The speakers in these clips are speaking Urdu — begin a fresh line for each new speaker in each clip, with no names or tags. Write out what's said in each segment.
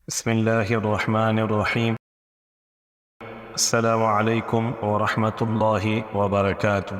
بسم اللہ الرحمن الرحیم۔ السلام علیکم ورحمۃ اللہ وبرکاتہ۔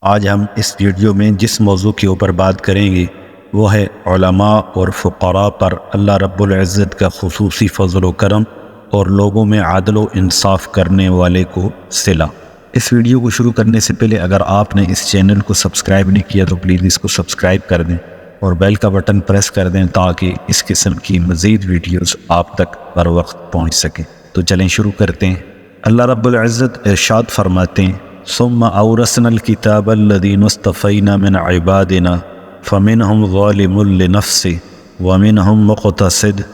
آج ہم اس ویڈیو میں جس موضوع کے اوپر بات کریں گے وہ ہے علماء اور فقراء پر اللہ رب العزت کا خصوصی فضل و کرم اور لوگوں میں عدل و انصاف کرنے والے کو صلہ۔ اس ویڈیو کو شروع کرنے سے پہلے اگر آپ نے اس چینل کو سبسکرائب نہیں کیا تو پلیز اس کو سبسکرائب کر دیں اور بیل کا بٹن پریس کر دیں تاکہ اس قسم کی مزید ویڈیوز آپ تک بر وقت پہنچ سکیں۔ تو چلیں شروع کرتے ہیں۔ اللہ رب العزت ارشاد فرماتے ہیں ثم اورثنا الكتاب الذين اصطفينا من عبادنا فمنهم ظالم لنفسه ومنهم مقتصد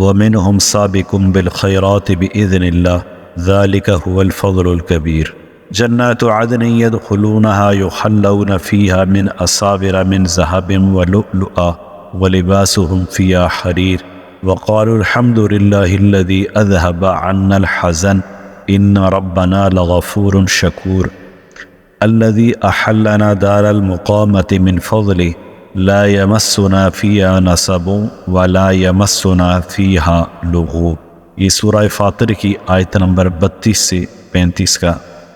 ومنهم سابق بالخيرات بإذن الله ذلك هو الفضل الكبير جنات عدن يدخلونها يحلون فيها من أساور من ذهب ولؤلؤا ولباسهم فيها حرير وقالوا الحمد لله الذي أذهب عنا الحزن إن ربنا لغفور شكور الذي أحلنا دار المقامة من فضله لا يمسنا فيها نصب ولا يمسنا فيها لغوب۔ یہ سورہ فاطر کی آیت نمبر 32 سے 35 کا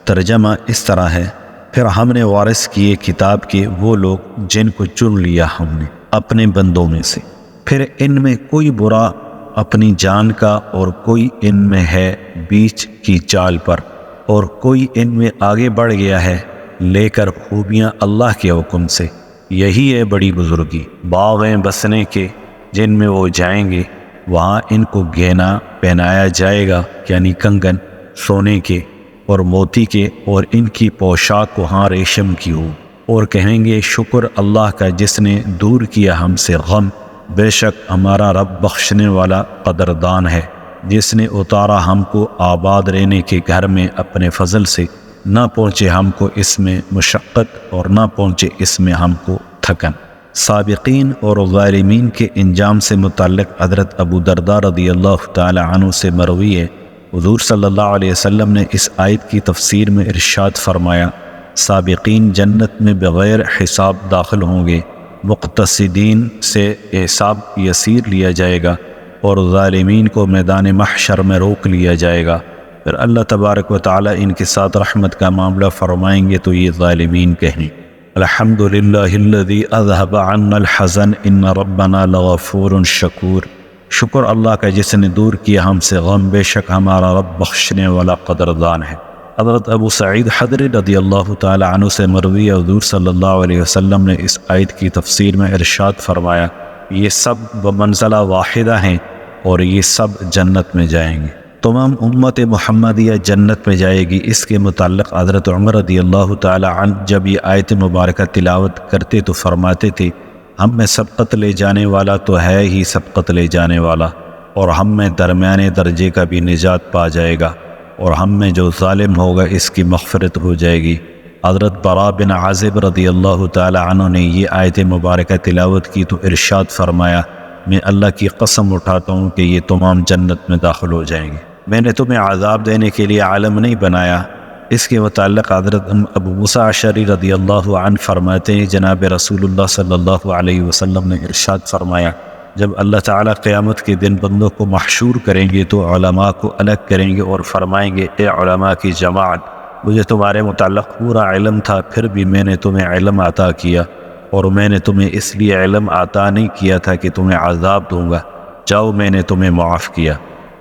ترجمہ اس طرح ہے، پھر ہم نے وارث کیے کتاب کے وہ لوگ جن کو چن لیا ہم نے اپنے بندوں میں سے، پھر ان میں کوئی برا اپنی جان کا اور کوئی ان میں ہے بیچ کی چال پر اور کوئی ان میں آگے بڑھ گیا ہے لے کر خوبیاں اللہ کے حکم سے۔ یہی ہے بڑی بزرگی۔ باغ ہیں بسنے کے جن میں وہ جائیں گے، وہاں ان کو گہنا پہنایا جائے گا یعنی کنگن سونے کے اور موتی کے، اور ان کی پوشاک وہاں ریشم کی ہو، اور کہیں گے شکر اللہ کا جس نے دور کیا ہم سے غم، بے شک ہمارا رب بخشنے والا قدردان ہے، جس نے اتارا ہم کو آباد رہنے کے گھر میں اپنے فضل سے، نہ پہنچے ہم کو اس میں مشقت اور نہ پہنچے اس میں ہم کو تھکن۔ سابقین اور ظالمین کے انجام سے متعلق حضرت ابو درداء رضی اللہ تعالی عنہ سے مروی ہے، حضور صلی اللہ علیہ وسلم نے اس آیت کی تفسیر میں ارشاد فرمایا سابقین جنت میں بغیر حساب داخل ہوں گے، مقتصدین سے حساب یسیر لیا جائے گا اور ظالمین کو میدان محشر میں روک لیا جائے گا۔ پھر اللہ تبارک و تعالی ان کے ساتھ رحمت کا معاملہ فرمائیں گے تو یہ ظالمین کہیں الحمدللہ الذی اذہب عنا الحزن ان ربنا لغفور شکور، شکر اللہ کا جس نے دور کیا ہم سے غم، بے شک ہمارا رب بخشنے والا قدردان ہے۔ حضرت ابو سعید خدری رضی اللہ تعالی عنہ سے مروی حضور صلی اللہ علیہ وسلم نے اس آیت کی تفسیر میں ارشاد فرمایا یہ سب بمنزلہ واحدہ ہیں اور یہ سب جنت میں جائیں گے، تمام امت محمدیہ جنت میں جائے گی۔ اس کے متعلق حضرت عمر رضی اللہ تعالی عنہ جب یہ آیت مبارکہ تلاوت کرتے تو فرماتے تھے ہم میں سبقت لے جانے والا تو ہے ہی سبقت لے جانے والا، اور ہم میں درمیانے درجے کا بھی نجات پا جائے گا، اور ہم میں جو ظالم ہوگا اس کی مغفرت ہو جائے گی۔ حضرت براء بن عازب رضی اللہ تعالی عنہ نے یہ آیت مبارکہ تلاوت کی تو ارشاد فرمایا میں اللہ کی قسم اٹھاتا ہوں کہ یہ تمام جنت میں داخل ہو جائیں گے، میں نے تمہیں عذاب دینے کے لیے عالم نہیں بنایا۔ اس کے متعلق حضرت ابو موسیٰ اشعری رضی اللہ عنہ فرماتے ہیں جناب رسول اللہ صلی اللہ علیہ وسلم نے ارشاد فرمایا جب اللہ تعالیٰ قیامت کے دن بندوں کو محشور کریں گے تو علماء کو الگ کریں گے اور فرمائیں گے اے علماء کی جماعت، مجھے تمہارے متعلق پورا علم تھا پھر بھی میں نے تمہیں علم عطا کیا، اور میں نے تمہیں اس لیے علم عطا نہیں کیا تھا کہ تمہیں عذاب دوں گا، جاؤ میں نے تمہیں معاف کیا۔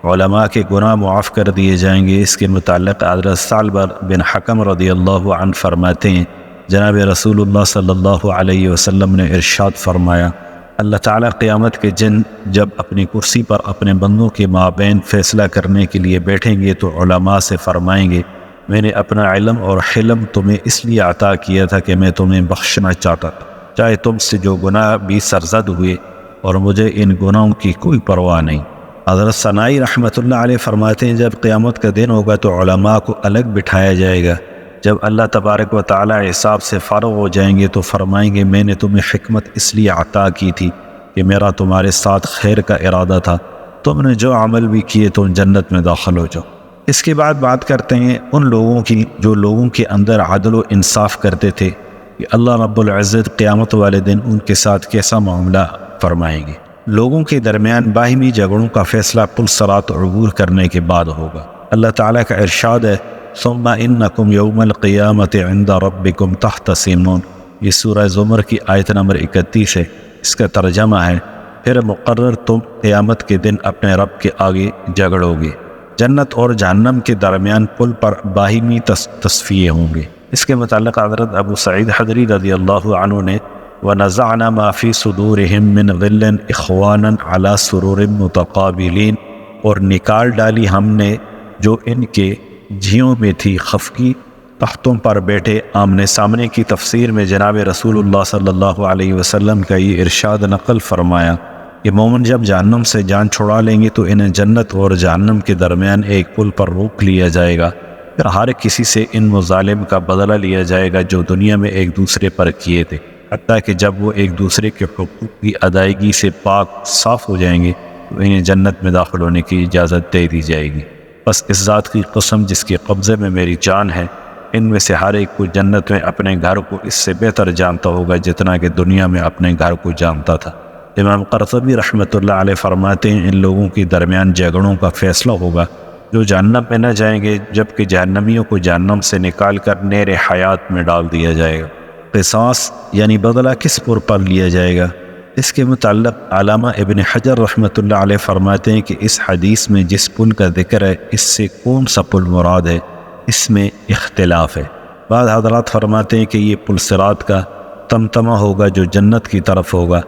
علماء کے گناہ معاف کر دیے جائیں گے۔ اس کے متعلق حضرت ثعلبہ بن حکم رضی اللہ عنہ فرماتے ہیں جناب رسول اللہ صلی اللہ علیہ وسلم نے ارشاد فرمایا اللہ تعالیٰ قیامت کے دن جب اپنی کرسی پر اپنے بندوں کے مابین فیصلہ کرنے کے لیے بیٹھیں گے تو علماء سے فرمائیں گے میں نے اپنا علم اور حلم تمہیں اس لیے عطا کیا تھا کہ میں تمہیں بخشنا چاہتا تھا، چاہے تم سے جو گناہ بھی سرزد ہوئے، اور مجھے ان گناہوں کی کوئی پرواہ نہیں۔ حضرت ثنائی رحمۃ اللہ علیہ فرماتے ہیں جب قیامت کا دن ہوگا تو علماء کو الگ بٹھایا جائے گا، جب اللہ تبارک و تعالی حساب سے فارغ ہو جائیں گے تو فرمائیں گے میں نے تمہیں حکمت اس لیے عطا کی تھی کہ میرا تمہارے ساتھ خیر کا ارادہ تھا، تم نے جو عمل بھی کیے تم جنت میں داخل ہو جاؤ۔ اس کے بعد بات کرتے ہیں ان لوگوں کی جو لوگوں کے اندر عدل و انصاف کرتے تھے کہ اللہ رب العزت قیامت والے دن ان کے ساتھ کیسا معاملہ فرمائیں گے۔ لوگوں کے درمیان باہمی جھگڑوں کا فیصلہ پل صراط عبور کرنے کے بعد ہوگا۔ اللہ تعالیٰ کا ارشاد ہے ثم انکم یوم القیامت عند ربکم تختصمون، یہ سورہ زمر کی آیت نمبر 31 ہے۔ اس کا ترجمہ ہے پھر مقرر تم قیامت کے دن اپنے رب کے آگے جھگڑو گے۔ جنت اور جہنم کے درمیان پل پر باہمی تصفیے ہوں گے۔ اس کے متعلق حضرت ابو سعید خدری رضی اللہ عنہ نے وَنَزَعْنَا مَا فِي صُدُورِهِم مِّن غِلٍّ إِخْوَانًا عَلَى سُرُرٍ مُتَقَابِلِينَ، اور نکال ڈالی ہم نے جو ان کے جھیوں میں تھی خفگی، تختوں پر بیٹھے آمنے سامنے کی تفسیر میں جناب رسول اللہ صلی اللہ علیہ وسلم کا یہ ارشاد نقل فرمایا کہ مومن جب جہنم سے جان چھڑا لیں گے تو انہیں جنت اور جہنم کے درمیان ایک پل پر روک لیا جائے گا، پھر ہر کسی سے ان مظالم کا بدلہ لیا جائے گا جو دنیا میں ایک دوسرے پر کیے تھے، حتیٰ کہ جب وہ ایک دوسرے کے حقوق کی ادائیگی سے پاک صاف ہو جائیں گے تو انہیں جنت میں داخل ہونے کی اجازت دے دی جائے گی۔ بس اس ذات کی قسم جس کے قبضے میں میری جان ہے، ان میں سے ہر ایک کو جنت میں اپنے گھر کو اس سے بہتر جانتا ہوگا جتنا کہ دنیا میں اپنے گھر کو جانتا تھا۔ امام قرطبی رحمۃ اللہ علیہ فرماتے ہیں ان لوگوں کے درمیان جھگڑوں کا فیصلہ ہوگا جو جہنم میں نہ جائیں گے، جبکہ جہنمیوں کو جہنم سے نکال کر نیر حیات میں ڈال دیا جائے گا۔ قصاص یعنی بدلہ کس پور پر لیا جائے گا؟ اس کے متعلق علامہ ابن حجر رحمۃ اللہ علیہ فرماتے ہیں کہ اس حدیث میں جس پل کا ذکر ہے اس سے کون سا پل مراد ہے، اس میں اختلاف ہے۔ بعض حضرات فرماتے ہیں کہ یہ پل صراط کا تمتمہ ہوگا جو جنت کی طرف ہوگا۔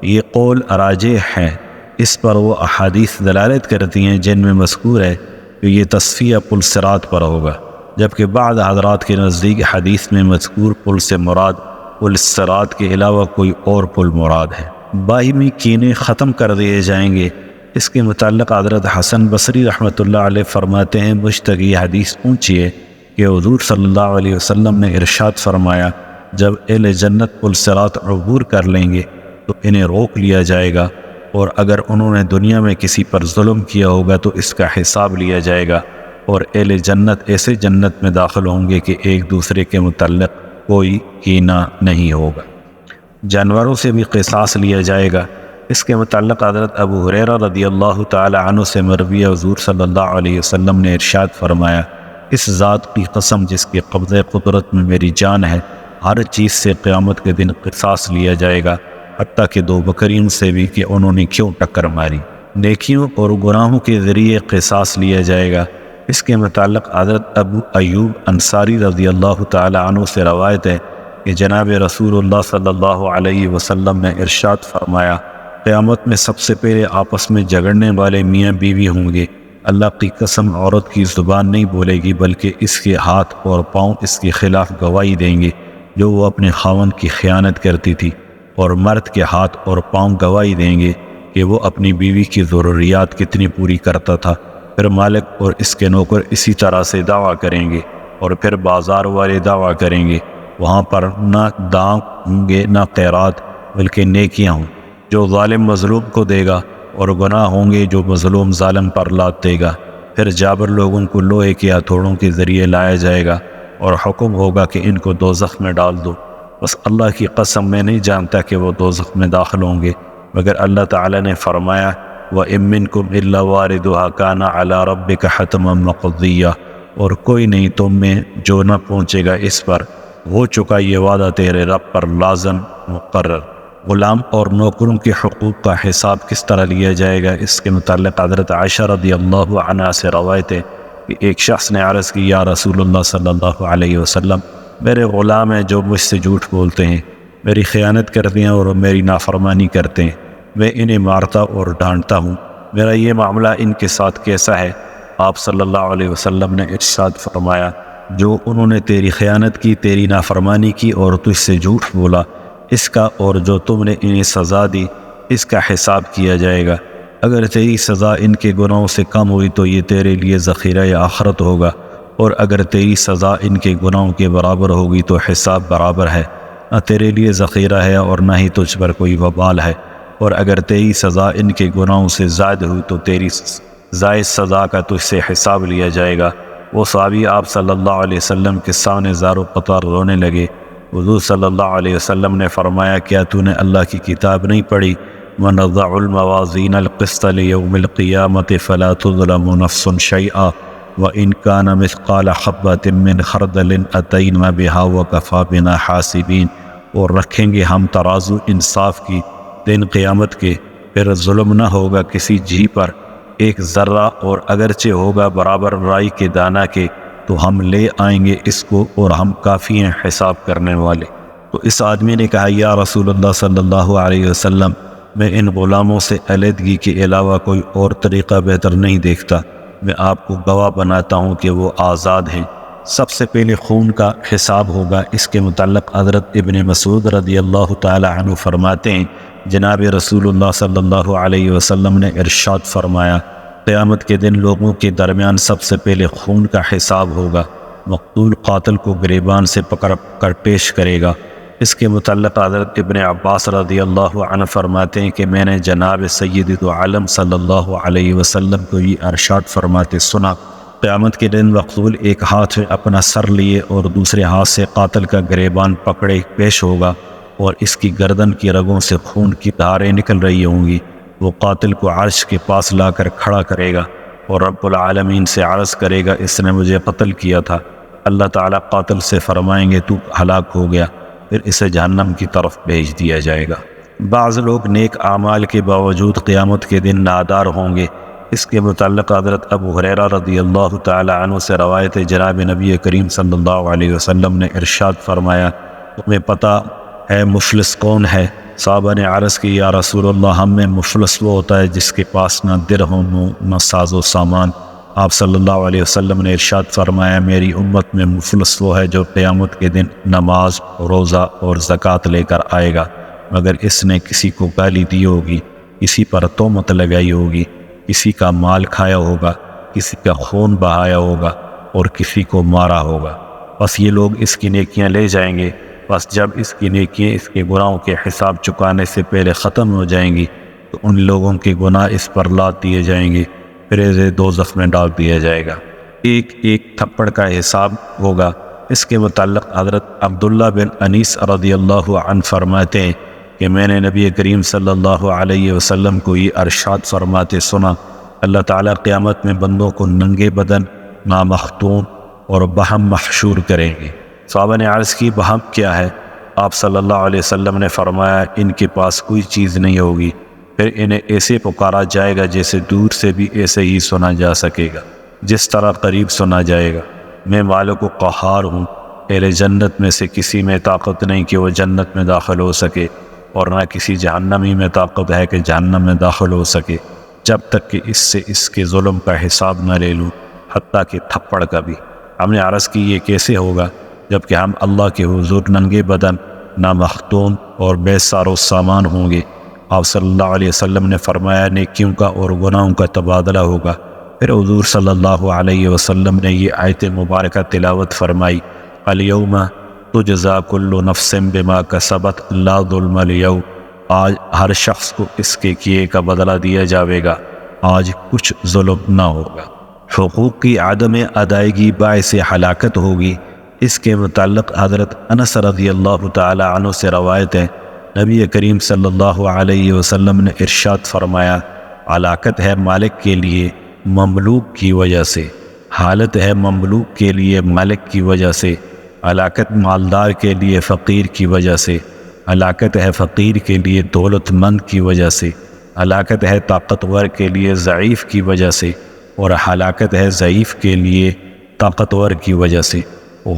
یہ قول راجح ہے، اس پر وہ احادیث دلالت کرتی ہیں جن میں مذکور ہے کہ یہ تصفیہ پل صراط پر ہوگا، جبکہ بعض حضرات کے نزدیک حدیث میں مذکور پل سے مراد پل صراط کے علاوہ کوئی اور پل مراد ہے۔ باہمی کینے ختم کر دیے جائیں گے۔ اس کے متعلق حضرت حسن بصری رحمۃ اللہ علیہ فرماتے ہیں مجھ تک یہ حدیث پہنچی ہے کہ حضور صلی اللہ علیہ وسلم نے ارشاد فرمایا جب اہل جنت پل صراط عبور کر لیں گے تو انہیں روک لیا جائے گا، اور اگر انہوں نے دنیا میں کسی پر ظلم کیا ہوگا تو اس کا حساب لیا جائے گا، اور اہل جنت ایسے جنت میں داخل ہوں گے کہ ایک دوسرے کے متعلق کوئی کینہ نہیں ہوگا۔ جانوروں سے بھی قصاص لیا جائے گا۔ اس کے متعلق حضرت ابو ہریرہ رضی اللہ تعالی عنہ سے مروی حضور صلی اللہ علیہ وسلم نے ارشاد فرمایا اس ذات کی قسم جس کے قبضہ قدرت میں میری جان ہے، ہر چیز سے قیامت کے دن قصاص لیا جائے گا، حتیٰ کہ دو بکریوں سے بھی کہ انہوں نے کیوں ٹکر ماری۔ نیکیوں اور گناہوں کے ذریعے قصاص لیا جائے گا۔ اس کے متعلق حضرت ابو ایوب انصاری رضی اللہ تعالی عنہ سے روایت ہے کہ جناب رسول اللہ صلی اللہ علیہ وسلم نے ارشاد فرمایا قیامت میں سب سے پہلے آپس میں جھگڑنے والے میاں بیوی ہوں گے۔ اللہ کی قسم عورت کی زبان نہیں بولے گی بلکہ اس کے ہاتھ اور پاؤں اس کے خلاف گواہی دیں گے جو وہ اپنے خاوند کی خیانت کرتی تھی، اور مرد کے ہاتھ اور پاؤں گواہی دیں گے کہ وہ اپنی بیوی کی ضروریات کتنی پوری کرتا تھا۔ پھر مالک اور اس کے نوکر اسی طرح سے دعویٰ کریں گے، اور پھر بازار والے دعویٰ کریں گے۔ وہاں پر نہ داغ ہوں گے نہ خیرات بلکہ نیکیاں ہوں۔ جو ظالم مظلوم کو دے گا، اور گناہ ہوں گے جو مظلوم ظالم پر لاد دے گا۔ پھر جابر لوگوں کو لوہے کے ہتھوڑوں کے ذریعے لایا جائے گا، اور حکم ہوگا کہ ان کو دوزخ میں ڈال دو۔ بس اللہ کی قسم میں نہیں جانتا کہ وہ دوزخ میں داخل ہوں گے، مگر اللہ تعالی نے فرمایا وَإِن مِّنكُمْ إِلَّا وَارِدُهَا كَانَ عَلَىٰ رَبِّكَ حَتْمًا مَّقْضِيًّا، اور کوئی نہیں تم میں جو نہ پہنچے گا اس پر، ہو چکا یہ وعدہ تیرے رب پر لازم مقرر۔ غلام اور نوکروں کے حقوق کا حساب کس طرح لیا جائے گا؟ اس کے متعلق حضرت عائشہ رضی اللہ عنہا سے روایت ہے کہ ایک شخص نے عرض کی یا رسول اللہ صلی اللہ علیہ وسلم، میرے غلام ہیں جو مجھ سے جھوٹ بولتے ہیں، میری خیانت کرتے ہیں اور میری نافرمانی کرتے ہیں، میں انہیں مارتا اور ڈانٹتا ہوں، میرا یہ معاملہ ان کے ساتھ کیسا ہے؟ آپ صلی اللہ علیہ وسلم نے ارشاد فرمایا جو انہوں نے تیری خیانت کی، تیری نافرمانی کی اور تجھ سے جھوٹ بولا، اس کا اور جو تم نے انہیں سزا دی اس کا حساب کیا جائے گا۔ اگر تیری سزا ان کے گناہوں سے کم ہوئی تو یہ تیرے لیے ذخیرہ آخرت ہوگا، اور اگر تیری سزا ان کے گناہوں کے برابر ہوگی تو حساب برابر ہے، نہ تیرے لیے ذخیرہ ہے اور نہ ہی تجھ پر کوئی وبال ہے، اور اگر تیری سزا ان کے گناہوں سے زائد ہوئی تو تیری زائد سزا کا تجھ سے حساب لیا جائے گا۔ وہ صحابی آپ صلی اللہ علیہ وسلم کے سامنے زار و قطار رونے لگے۔ حضور صلی اللہ علیہ وسلم نے فرمایا کیا تو نے اللہ کی کتاب نہیں پڑھی؟ وَنَضَعُ الْمَوَازِينَ الْقِسْطَ لِيَوْمِ الْقِيَامَةِ فَلَا تُظْلَمُ نَفْسٌ شَيْئًا وَإِنْ كَانَ مِثْقَالَ حَبَّةٍ مِّنْ خَرْدَلٍ أَتَيْنَا بِهَا وَكَفَىٰ بِنَا حَاسِبِينَ۔ اور رکھیں گے ہم ترازو انصاف کی دن قیامت کے، پھر ظلم نہ ہوگا کسی جی پر ایک ذرہ، اور اگرچہ ہوگا برابر رائی کے دانہ کے تو ہم لے آئیں گے اس کو، اور ہم کافی ہیں حساب کرنے والے۔ تو اس آدمی نے کہا یا رسول اللہ صلی اللہ علیہ وسلم، میں ان غلاموں سے علیحدگی کے علاوہ کوئی اور طریقہ بہتر نہیں دیکھتا، میں آپ کو گواہ بناتا ہوں کہ وہ آزاد ہیں۔ سب سے پہلے خون کا حساب ہوگا۔ اس کے متعلق حضرت ابن مسعود رضی اللہ تعالی عنہ فرماتے ہیں جناب رسول اللہ صلی اللہ علیہ وسلم نے ارشاد فرمایا، قیامت کے دن لوگوں کے درمیان سب سے پہلے خون کا حساب ہوگا۔ مقتول قاتل کو گریبان سے پکڑ کر پیش کرے گا۔ اس کے متعلق حضرت ابن عباس رضی اللہ عنہ فرماتے ہیں کہ میں نے جناب سید دو عالم صلی اللہ علیہ وسلم کو یہ ارشاد فرماتے سنا، قیامت کے دن مقتول ایک ہاتھ میں اپنا سر لیے اور دوسرے ہاتھ سے قاتل کا گریبان پکڑے پیش ہوگا، اور اس کی گردن کی رگوں سے خون کی دھاریں نکل رہی ہوں گی۔ وہ قاتل کو عرش کے پاس لا کر کھڑا کرے گا اور رب العالمین سے عرض کرے گا اس نے مجھے قتل کیا تھا۔ اللہ تعالیٰ قاتل سے فرمائیں گے تو ہلاک ہو گیا، پھر اسے جہنم کی طرف بھیج دیا جائے گا۔ بعض لوگ نیک اعمال کے باوجود قیامت کے دن نادار ہوں گے۔ اس کے متعلق حضرت ابو ہریرہ رضی اللہ تعالی عنہ سے روایت ہے جناب نبی کریم صلی اللہ علیہ وسلم نے ارشاد فرمایا، تمہیں پتہ ہے مفلس کون ہے؟ صحابہ نے عرض کی یا رسول اللہ، ہم میں مفلس وہ ہوتا ہے جس کے پاس نہ درہم ہو نہ ساز و سامان۔ آپ صلی اللہ علیہ وسلم نے ارشاد فرمایا میری امت میں مفلس وہ ہے جو قیامت کے دن نماز، روزہ اور زکوٰۃ لے کر آئے گا، مگر اس نے کسی کو گالی دی ہوگی، کسی پر تہمت لگائی ہوگی، کسی کا مال کھایا ہوگا، کسی کا خون بہایا ہوگا اور کسی کو مارا ہوگا۔ بس یہ لوگ اس کی نیکیاں لے جائیں گے، بس جب اس کی نیکیاں اس کے گناہوں کے حساب چکانے سے پہلے ختم ہو جائیں گی تو ان لوگوں کے گناہ اس پر لاد دیے جائیں گے، پھر اسے دوزخ میں ڈال دیا جائے گا۔ ایک ایک تھپڑ کا حساب ہوگا۔ اس کے متعلق حضرت عبداللہ بن انیس رضی اللہ عنہ فرماتے ہیں کہ میں نے نبی کریم صلی اللہ علیہ وسلم کو یہ ارشاد فرماتے سنا، اللہ تعالیٰ قیامت میں بندوں کو ننگے بدن، نامختون اور بہم محشور کریں گے۔ صحابہ نے عرض کی بہم کیا ہے؟ آپ صلی اللہ علیہ وسلم نے فرمایا ان کے پاس کوئی چیز نہیں ہوگی، پھر انہیں ایسے پکارا جائے گا جیسے دور سے بھی ایسے ہی سنا جا سکے گا جس طرح قریب سنا جائے گا، میں مالک و قہار ہوں، اہل جنت میں سے کسی میں طاقت نہیں کہ وہ جنت میں داخل ہو سکے، اور نہ کسی جہنمی میں طاقت ہے کہ جہنم میں داخل ہو سکے، جب تک کہ اس سے اس کے ظلم کا حساب نہ لے لوں، حتیٰ کہ تھپڑ کا بھی۔ ہم نے عرض کی یہ کیسے ہوگا جب کہ ہم اللہ کے حضور ننگے بدن، نامختون اور بے سار و سامان ہوں گے؟ آپ صلی اللہ علیہ وسلم نے فرمایا نیکیوں کا اور گناہوں کا تبادلہ ہوگا۔ پھر حضور صلی اللہ علیہ وسلم نے یہ آیت مبارکہ تلاوت فرمائی، الیوم تجزا کل نفس بما کسبت لا ظلم الیوم، آج ہر شخص کو اس کے کیے کا بدلہ دیا جاوے گا، آج کچھ ظلم نہ ہوگا۔ حقوق کی عدم ادائیگی باعث ہلاکت ہوگی۔ اس کے متعلق حضرت انس رضی اللہ تعالی عنہ سے روایت ہے نبی کریم صلی اللہ علیہ وسلم نے ارشاد فرمایا، ہلاکت ہے مالک کے لیے مملوک کی وجہ سے، حالت ہے مملوک کے لیے مالک کی وجہ سے، ہلاکت مالدار کے لیے فقیر کی وجہ سے، ہلاکت ہے فقیر کے لیے دولت مند کی وجہ سے، ہلاکت ہے طاقتور کے لیے ضعیف کی وجہ سے، اور ہلاکت ہے ضعیف کے لیے طاقتور کی وجہ سے۔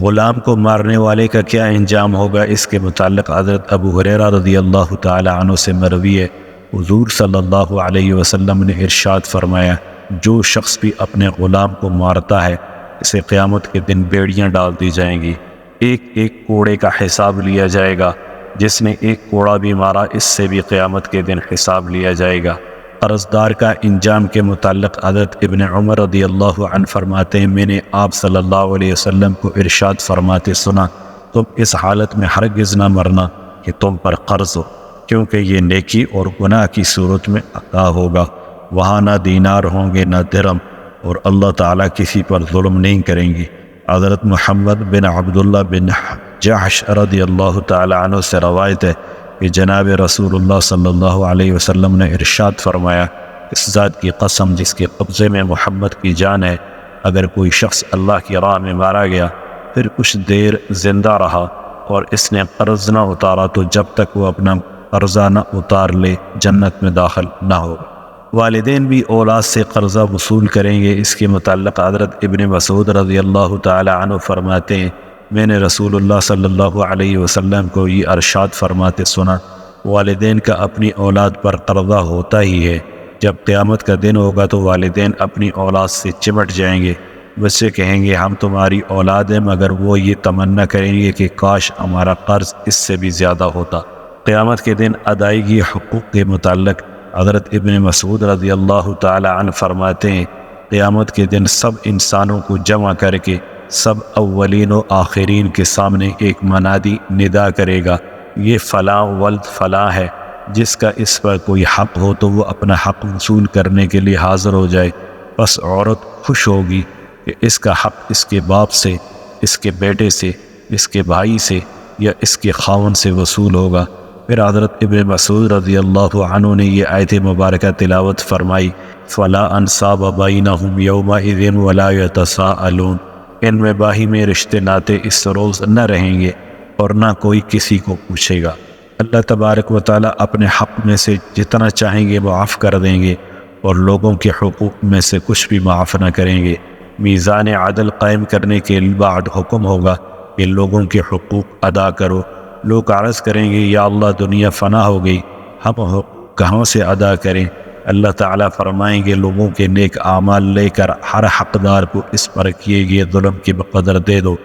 غلام کو مارنے والے کا کیا انجام ہوگا؟ اس کے متعلق حضرت ابو ہریرہ رضی اللہ تعالی عنہ سے مروی ہے حضور صلی اللہ علیہ وسلم نے ارشاد فرمایا، جو شخص بھی اپنے غلام کو مارتا ہے اسے قیامت کے دن بیڑیاں ڈال دی جائیں گی، ایک ایک کوڑے کا حساب لیا جائے گا، جس نے ایک کوڑا بھی مارا اس سے بھی قیامت کے دن حساب لیا جائے گا۔ قرضدار کا انجام کے متعلق حضرت ابن عمر رضی اللہ عنہ فرماتے ہیں میں نے آپ صلی اللہ علیہ وسلم کو ارشاد فرماتے سنا، تم اس حالت میں ہرگز نہ مرنا کہ تم پر قرض ہو، کیونکہ یہ نیکی اور گناہ کی صورت میں عطا ہوگا، وہاں نہ دینار ہوں گے نہ درہم، اور اللہ تعالیٰ کسی پر ظلم نہیں کریں گے۔ حضرت محمد بن عبداللہ بن جحش رضی اللہ تعالی عنہ سے روایت ہے کہ جناب رسول اللہ صلی اللہ علیہ وسلم نے ارشاد فرمایا، اس ذات کی قسم جس کے قبضے میں محمد کی جان ہے، اگر کوئی شخص اللہ کی راہ میں مارا گیا پھر کچھ دیر زندہ رہا اور اس نے قرض نہ اتارا تو جب تک وہ اپنا قرضہ نہ اتار لے جنت میں داخل نہ ہوگا۔ والدین بھی اولاد سے قرضہ وصول کریں گے۔ اس کے متعلق حضرت ابن مسعود رضی اللہ تعالی عنہ فرماتے ہیں، میں نے رسول اللہ صلی اللہ علیہ وسلم کو یہ ارشاد فرماتے سنا، والدین کا اپنی اولاد پر قرضہ ہوتا ہی ہے، جب قیامت کا دن ہوگا تو والدین اپنی اولاد سے چمٹ جائیں گے، بچے کہیں گے ہم تمہاری اولاد ہیں، مگر وہ یہ تمنا کریں گے کہ کاش ہمارا قرض اس سے بھی زیادہ ہوتا۔ قیامت کے دن ادائیگی حقوق کے متعلق حضرت ابن مسعود رضی اللہ تعالی عنہ فرماتے ہیں، قیامت کے دن سب انسانوں کو جمع کر کے سب اولین و آخرین کے سامنے ایک منادی ندا کرے گا، یہ فلاں ولد فلاں ہے، جس کا اس پر کوئی حق ہو تو وہ اپنا حق وصول کرنے کے لیے حاضر ہو جائے۔ بس عورت خوش ہوگی کہ اس کا حق اس کے باپ سے، اس کے بیٹے سے، اس کے بھائی سے یا اس کے خاوند سے وصول ہوگا۔ پھر حضرت ابن مسعود رضی اللہ عنہ نے یہ آیت مبارکہ تلاوت فرمائی، فَلَا أَنْصَابَ بَيْنَهُمْ يَوْمَئِذٍ وَلَا يَتَسَاءَلُونَ، ان میں باہمی رشتے ناطے اس روز نہ رہیں گے اور نہ کوئی کسی کو پوچھے گا۔ اللہ تبارک و تعالیٰ اپنے حق میں سے جتنا چاہیں گے معاف کر دیں گے اور لوگوں کے حقوق میں سے کچھ بھی معاف نہ کریں گے۔ میزان عدل قائم کرنے کے بعد حکم ہوگا کہ لوگوں کے حقوق ادا کرو۔ لوگ عرض کریں گے یا اللہ دنیا فنا ہو گئی، ہم حقوق کہاں سے ادا کریں؟ اللہ تعالیٰ فرمائیں گے لوگوں کے نیک اعمال لے کر ہر حقدار کو اس پر کیے گئے ظلم کی بقدر دے دو۔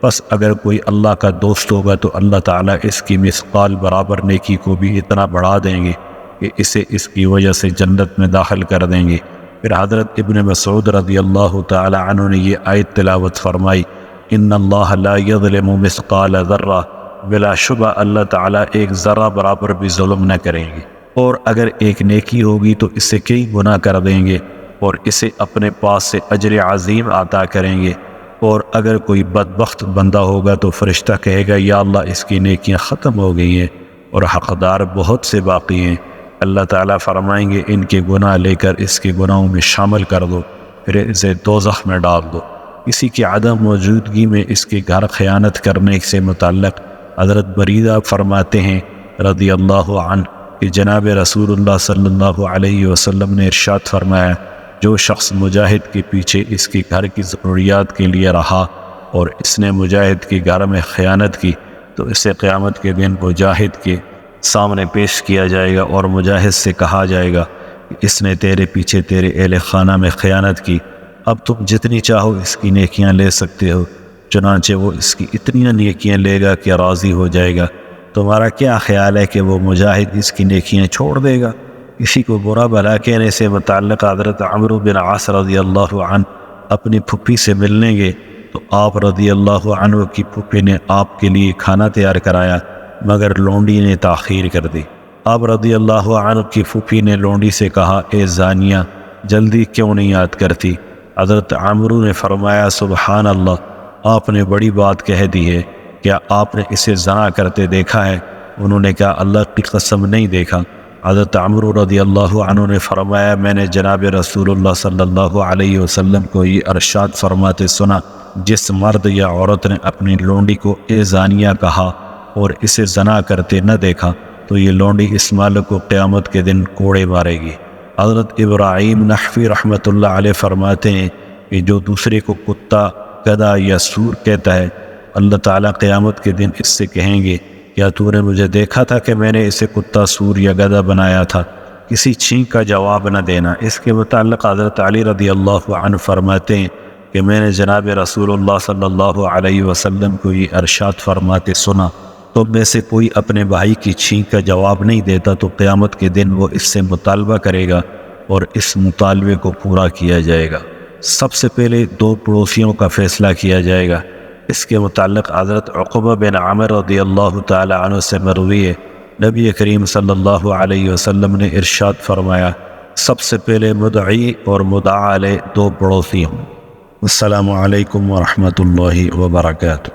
بس اگر کوئی اللہ کا دوست ہوگا تو اللہ تعالیٰ اس کی مثقال برابر نیکی کو بھی اتنا بڑھا دیں گے کہ اسے اس کی وجہ سے جنت میں داخل کر دیں گے۔ پھر حضرت ابن مسعود رضی اللہ تعالی عنہ نے یہ آیت تلاوت فرمائی، ان اللہ لا یظلم مثقال ذرہ، بلا شبہ اللہ تعالیٰ ایک ذرہ برابر بھی ظلم نہ کریں گے، اور اگر ایک نیکی ہوگی تو اسے کئی گناہ کر دیں گے اور اسے اپنے پاس سے اجر عظیم عطا کریں گے۔ اور اگر کوئی بدبخت بندہ ہوگا تو فرشتہ کہے گا یا اللہ اس کی نیکیاں ختم ہو گئی ہیں اور حقدار بہت سے باقی ہیں۔ اللہ تعالیٰ فرمائیں گے ان کے گناہ لے کر اس کے گناہوں میں شامل کر دو، پھر اسے دوزخ میں ڈال دو۔ کسی کی عدم موجودگی میں اس کے گھر خیانت کرنے سے متعلق حضرت بریدہ فرماتے ہیں رضی اللہ عنہ کہ جناب رسول اللہ صلی اللہ علیہ وسلم نے ارشاد فرمایا، جو شخص مجاہد کے پیچھے اس کے گھر کی ضروریات کے لیے رہا اور اس نے مجاہد کے گھر میں خیانت کی تو اسے قیامت کے دن مجاہد کے سامنے پیش کیا جائے گا اور مجاہد سے کہا جائے گا کہ اس نے تیرے پیچھے تیرے اہل خانہ میں خیانت کی، اب تم جتنی چاہو اس کی نیکیاں لے سکتے ہو۔ چنانچہ وہ اس کی اتنی نیکیاں لے گا کہ راضی ہو جائے گا۔ تمہارا کیا خیال ہے کہ وہ مجاہد اس کی نیکیاں چھوڑ دے گا؟ کسی کو برا بھلا کہنے سے متعلق حضرت عمرو بن عاص رضی اللہ عنہ اپنی پھپھی سے ملنے گئے تو آپ رضی اللہ عنہ کی پھپھی نے آپ کے لیے کھانا تیار کرایا، مگر لونڈی نے تاخیر کر دی۔ آپ رضی اللہ عنہ کی پھپھی نے لونڈی سے کہا، اے زانیہ جلدی کیوں نہیں یاد کرتی؟ حضرت عمرو نے فرمایا، سبحان اللہ، آپ نے بڑی بات کہہ دی ہے، کیا آپ نے اسے زنا کرتے دیکھا ہے؟ انہوں نے کہا اللہ کی قسم نہیں دیکھا۔ حضرت عمرو رضی اللہ عنہ نے فرمایا، میں نے جناب رسول اللہ صلی اللہ علیہ وسلم کو یہ ارشاد فرماتے سنا، جس مرد یا عورت نے اپنی لونڈی کو اے زانیہ کہا اور اسے زنا کرتے نہ دیکھا تو یہ لونڈی اس مالک کو قیامت کے دن کوڑے مارے گی۔ حضرت ابراہیم نحوی رحمۃ اللہ علیہ فرماتے ہیں کہ جو دوسرے کو کتا، گدھا یا سور کہتا ہے، اللہ تعالیٰ قیامت کے دن اس سے کہیں گے، کیا تو نے مجھے دیکھا تھا کہ میں نے اسے کتا، سور یا گدھا بنایا تھا؟ کسی چھینک کا جواب نہ دینا۔ اس کے متعلق حضرت علی رضی اللہ عنہ فرماتے ہیں کہ میں نے جناب رسول اللہ صلی اللہ علیہ وسلم کو یہ ارشاد فرماتے سنا، تم میں سے کوئی اپنے بھائی کی چھینک کا جواب نہیں دیتا تو قیامت کے دن وہ اس سے مطالبہ کرے گا اور اس مطالبے کو پورا کیا جائے گا۔ سب سے پہلے دو پڑوسیوں کا فیصلہ کیا جائے گا۔ اس کے متعلق حضرت عقبہ بن عامر رضی اللہ تعالی عنہ سے مروی ہے، نبی کریم صلی اللہ علیہ وسلم نے ارشاد فرمایا، سب سے پہلے مدعی اور مدعا علیہ دو پڑوسی ہوں۔ السلام علیکم ورحمۃ اللہ وبرکاتہ۔